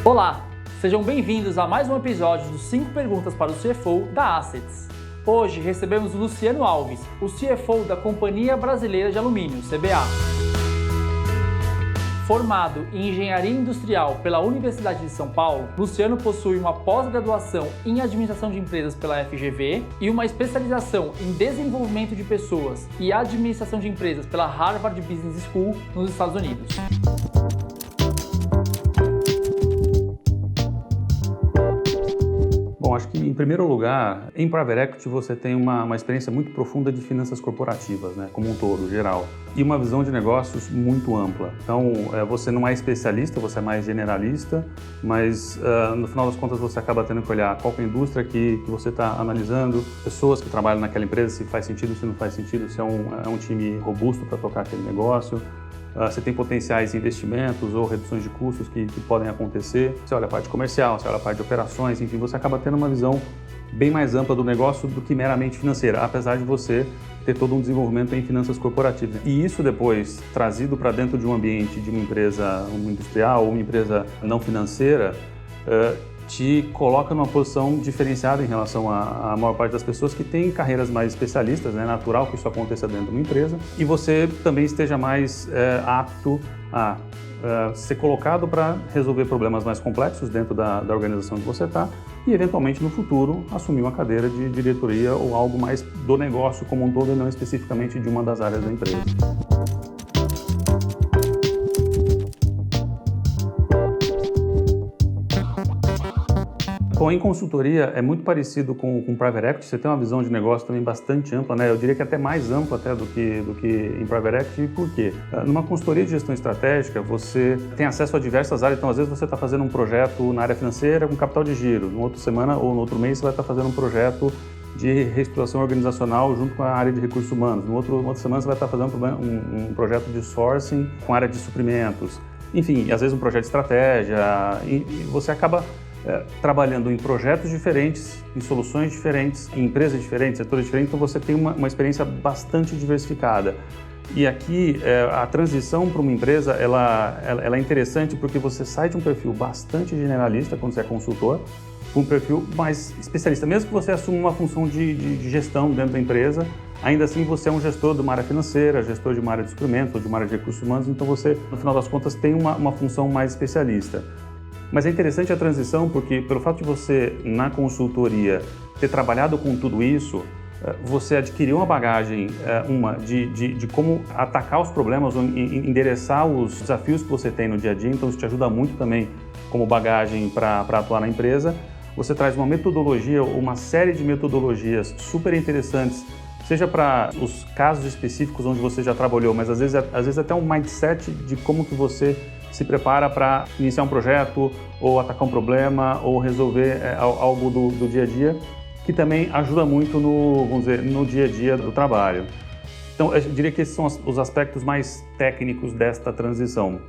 Olá, sejam bem-vindos a mais um episódio dos 5 perguntas para o CFO da Assets. Hoje recebemos o Luciano Alves, o CFO da Companhia Brasileira de Alumínio, CBA. Formado em Engenharia Industrial pela Universidade de São Paulo, Luciano possui uma pós-graduação em Administração de Empresas pela FGV e uma especialização em Desenvolvimento de Pessoas e Administração de Empresas pela Harvard Business School, nos Estados Unidos. Bom, acho que em primeiro lugar, em Private Equity você tem uma experiência muito profunda de finanças corporativas, né, como um todo, geral, e uma visão de negócios muito ampla. Então, você não é especialista, você é mais generalista, mas no final das contas você acaba tendo que olhar qual que é a indústria que você está analisando, pessoas que trabalham naquela empresa, se faz sentido, se não faz sentido, se é um time robusto para tocar aquele negócio. Você tem potenciais investimentos ou reduções de custos que podem acontecer. Você olha a parte comercial, você olha a parte de operações, enfim, você acaba tendo uma visão bem mais ampla do negócio do que meramente financeira, apesar de você ter todo um desenvolvimento em finanças corporativas. E isso depois, trazido para dentro de um ambiente de uma empresa industrial ou uma empresa não financeira, te coloca numa posição diferenciada em relação à maior parte das pessoas que têm carreiras mais especialistas, né? É natural que isso aconteça dentro de uma empresa, e você também esteja mais apto a ser colocado para resolver problemas mais complexos dentro da organização que você está e, eventualmente, no futuro, assumir uma cadeira de diretoria ou algo mais do negócio como um todo e não especificamente de uma das áreas da empresa. Bom, em consultoria é muito parecido com Private Equity, você tem uma visão de negócio também bastante ampla, né? Eu diria que até mais ampla até do que em Private Equity. Por quê? Numa consultoria de gestão estratégica, você tem acesso a diversas áreas, então às vezes você está fazendo um projeto na área financeira com capital de giro, numa outra semana ou no outro mês você vai estar fazendo um projeto de reestruturação organizacional junto com a área de recursos humanos, numa outra semana você vai estar fazendo um projeto de sourcing com a área de suprimentos, enfim, às vezes um projeto de estratégia, e você acaba trabalhando em projetos diferentes, em soluções diferentes, em empresas diferentes, setores diferentes, então você tem uma experiência bastante diversificada. E aqui a transição para uma empresa ela é interessante porque você sai de um perfil bastante generalista quando você é consultor para um perfil mais especialista. Mesmo que você assuma uma função de gestão dentro da empresa, ainda assim você é um gestor de uma área financeira, gestor de uma área de suprimentos ou de uma área de recursos humanos, então você, no final das contas, tem uma função mais especialista. Mas é interessante a transição porque, pelo fato de você, na consultoria, ter trabalhado com tudo isso, você adquiriu uma bagagem de como atacar os problemas ou endereçar os desafios que você tem no dia a dia, então isso te ajuda muito também como bagagem para atuar na empresa. Você traz uma metodologia, uma série de metodologias super interessantes, seja para os casos específicos onde você já trabalhou, mas às vezes até um mindset de como que você se prepara para iniciar um projeto, ou atacar um problema, ou resolver algo do dia a dia, que também ajuda muito no dia a dia do trabalho. Então, eu diria que esses são os aspectos mais técnicos desta transição.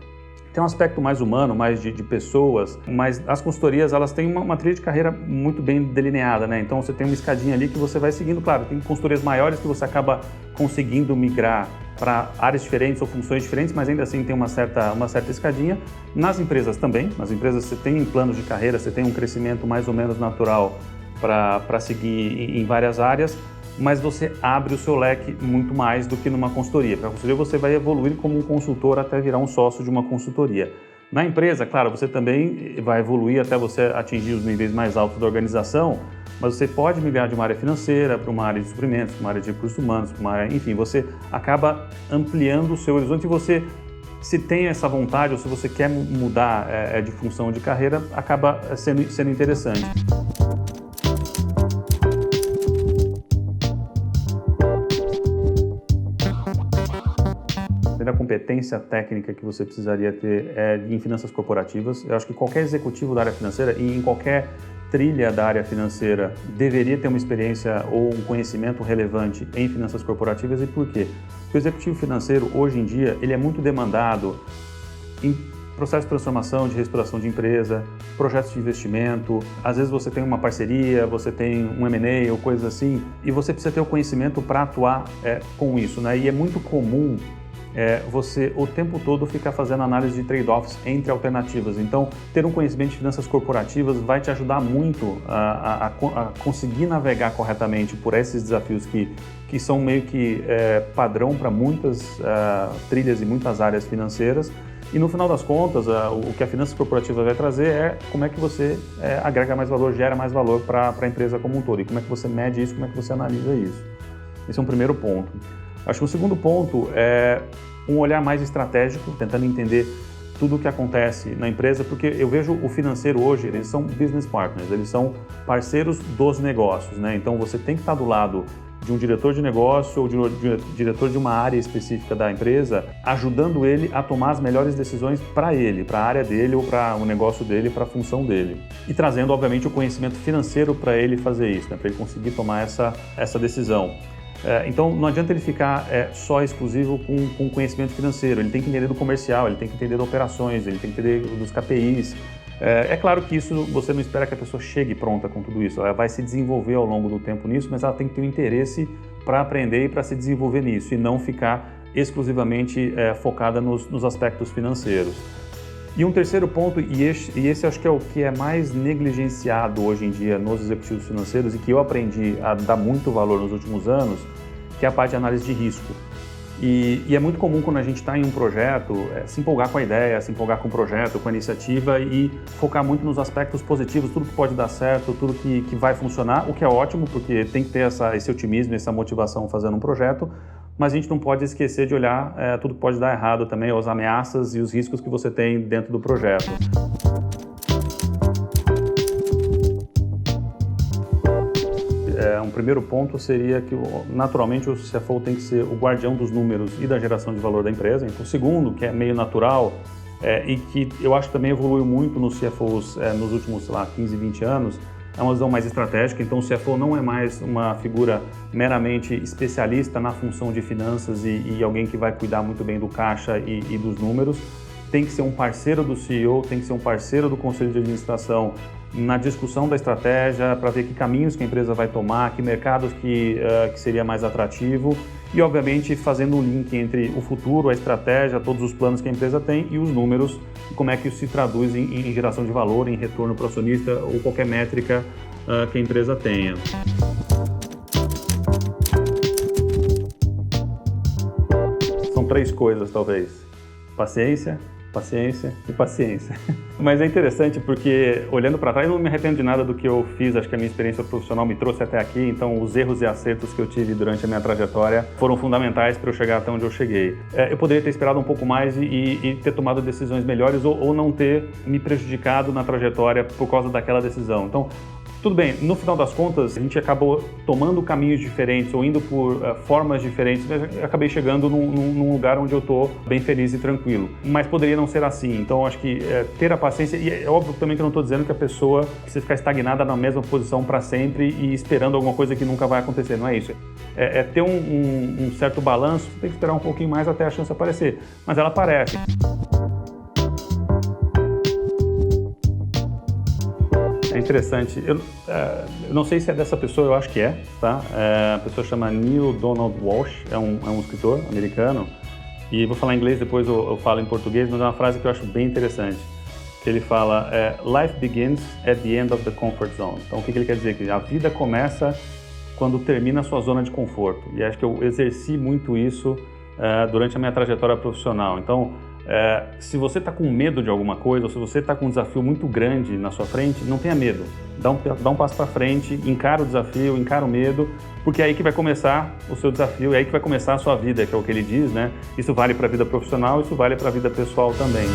Tem um aspecto mais humano, mais de pessoas, mas as consultorias elas têm uma trilha de carreira muito bem delineada, né? Então você tem uma escadinha ali que você vai seguindo, claro, tem consultorias maiores que você acaba conseguindo migrar para áreas diferentes ou funções diferentes, mas ainda assim tem uma certa escadinha. Nas empresas também, nas empresas você tem planos de carreira, você tem um crescimento mais ou menos natural para seguir em várias áreas, mas você abre o seu leque muito mais do que numa consultoria. Para a consultoria você vai evoluir como um consultor até virar um sócio de uma consultoria. Na empresa, claro, você também vai evoluir até você atingir os níveis mais altos da organização, mas você pode migrar de uma área financeira para uma área de suprimentos, para uma área de recursos humanos, para uma área, enfim, você acaba ampliando o seu horizonte e você, se tem essa vontade ou se você quer mudar de função de carreira, acaba sendo interessante. A competência técnica que você precisaria ter em finanças corporativas. Eu acho que qualquer executivo da área financeira e em qualquer trilha da área financeira deveria ter uma experiência ou um conhecimento relevante em finanças corporativas. E por quê? Porque o executivo financeiro, hoje em dia, ele é muito demandado em processo de transformação, de reestruturação de empresa, projetos de investimento. Às vezes você tem uma parceria, você tem um M&A ou coisas assim, e você precisa ter o conhecimento para atuar com isso, né? E é muito comum é você o tempo todo ficar fazendo análise de trade-offs entre alternativas. Então, ter um conhecimento de finanças corporativas vai te ajudar muito a conseguir navegar corretamente por esses desafios que são meio que padrão para muitas trilhas e muitas áreas financeiras. E no final das contas, o que a finança corporativa vai trazer é como é que você agrega mais valor, gera mais valor para a empresa como um todo. E como é que você mede isso, como é que você analisa isso. Esse é um primeiro ponto. Acho que o segundo ponto é um olhar mais estratégico, tentando entender tudo o que acontece na empresa, porque eu vejo o financeiro hoje, eles são business partners, eles são parceiros dos negócios, né? Então você tem que estar do lado de um diretor de negócio ou de um diretor de uma área específica da empresa, ajudando ele a tomar as melhores decisões para ele, para a área dele ou para o negócio dele, para a função dele. E trazendo, obviamente, o conhecimento financeiro para ele fazer isso, né? Para ele conseguir tomar essa decisão. Então, não adianta ele ficar só exclusivo com conhecimento financeiro, ele tem que entender do comercial, ele tem que entender de operações, ele tem que entender dos KPIs. É claro que isso você não espera que a pessoa chegue pronta com tudo isso, ela vai se desenvolver ao longo do tempo nisso, mas ela tem que ter um interesse para aprender e para se desenvolver nisso e não ficar exclusivamente focada nos aspectos financeiros. E um terceiro ponto, e esse acho que é o que é mais negligenciado hoje em dia nos executivos financeiros e que eu aprendi a dar muito valor nos últimos anos, que é a parte de análise de risco. E é muito comum quando a gente está em um projeto, se empolgar com a ideia, se empolgar com o projeto, com a iniciativa e focar muito nos aspectos positivos, tudo que pode dar certo, tudo que vai funcionar, o que é ótimo, porque tem que ter esse otimismo, essa motivação fazendo um projeto, mas a gente não pode esquecer de olhar tudo que pode dar errado também, as ameaças e os riscos que você tem dentro do projeto. Um primeiro ponto seria que, naturalmente, o CFO tem que ser o guardião dos números e da geração de valor da empresa. Então, o segundo, que é meio natural e que eu acho que também evoluiu muito nos CFOs nos últimos, 15, 20 anos, é uma visão mais estratégica. Então, o CFO não é mais uma figura meramente especialista na função de finanças e alguém que vai cuidar muito bem do caixa e dos números. Tem que ser um parceiro do CEO, tem que ser um parceiro do conselho de administração na discussão da estratégia, para ver que caminhos que a empresa vai tomar, que mercados que seria mais atrativo e, obviamente, fazendo um link entre o futuro, a estratégia, todos os planos que a empresa tem e os números, e como é que isso se traduz em geração de valor, em retorno para o acionista ou qualquer métrica que a empresa tenha. São 3 coisas, talvez. Paciência e paciência. Mas é interessante porque, olhando para trás, eu não me arrependo de nada do que eu fiz. Acho que a minha experiência profissional me trouxe até aqui, então os erros e acertos que eu tive durante a minha trajetória foram fundamentais para eu chegar até onde eu cheguei. Eu poderia ter esperado um pouco mais e ter tomado decisões melhores ou não ter me prejudicado na trajetória por causa daquela decisão. Então, tudo bem, no final das contas, a gente acabou tomando caminhos diferentes ou indo por formas diferentes, mas eu acabei chegando num lugar onde eu estou bem feliz e tranquilo. Mas poderia não ser assim, então acho que ter a paciência, e é óbvio também que eu não estou dizendo que a pessoa precisa ficar estagnada na mesma posição para sempre e esperando alguma coisa que nunca vai acontecer, não é isso. É ter um certo balanço, tem que esperar um pouquinho mais até a chance aparecer, mas ela aparece. É interessante, eu não sei se é dessa pessoa, eu acho que tá? A pessoa chama Neil Donald Walsh, é um escritor americano, e vou falar em inglês, depois eu falo em português, mas é uma frase que eu acho bem interessante, que ele fala, life begins at the end of the comfort zone. Então o que ele quer dizer? Que a vida começa quando termina a sua zona de conforto, e acho que eu exerci muito isso durante a minha trajetória profissional. Então, se você está com medo de alguma coisa, ou se você está com um desafio muito grande na sua frente, não tenha medo. Dá um passo para frente, encara o desafio, encara o medo, porque é aí que vai começar o seu desafio, é aí que vai começar a sua vida, que é o que ele diz, né? Isso vale para a vida profissional, isso vale para a vida pessoal também.